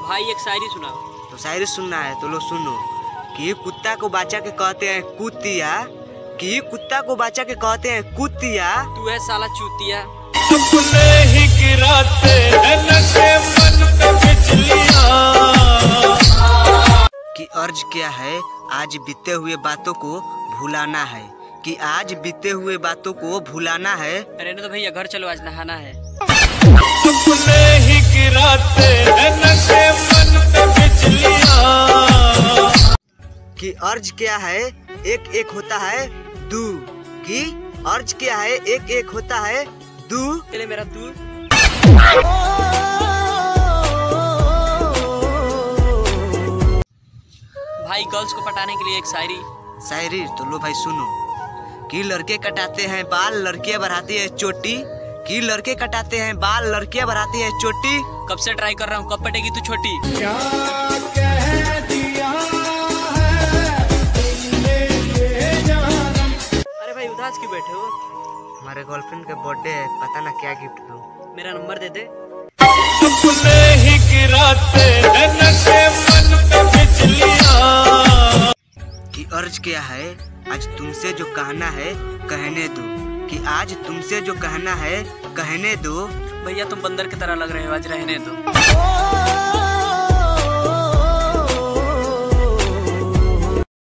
भाई एक शायरी सुनाओ। तो शायरी सुनना है तो लो सुनो। कि कुत्ता को बाचा के कहते हैं कुतिया, कि कुत्ता को बाचा के कहते हैं कुतिया, तू है साला चूतिया। अपने ही गिराते नशे मन पे बिजलियां। कि अर्ज क्या है, आज बीते हुए बातों को भुलाना है, कि आज बीते हुए बातों को भुलाना है। अरे तो भैया घर चलो, आज नहाना है। अपने ही गिराते नशे मन पे बिजलियां। कि अर्ज क्या है, एक एक होता है दू, कि अर्ज क्या है, एक एक होता है दू। चले मेरा तू। भाई गर्ल्स को पटाने के लिए एक शायरी। शायरी तो लो भाई सुनो। कि लड़के कटाते हैं बाल, लड़कियां बढ़ाती है चोटी, कि लड़के कटाते हैं बाल, लड़कियां बढ़ाती है चोटी। कब से ट्राई कर रहा हूँ, कब पटेगी तू छोटी। क्या कह दिया है तुमने ये जानम। अरे भाई उदास क्यों बैठे हो? हमारे गर्लफ्रेंड का बर्थडे है, पता ना क्या गिफ्ट दूं। मेरा नंबर दे दे। अपने ही गिराते नशे मन पे बिजलियां। कि अर्ज क्या है, आज तुमसे जो कहना है कहने दो, कि आज तुमसे जो कहना है कहने दो। भैया तुम बंदर की तरह लग रहे हो, आज रहने दो।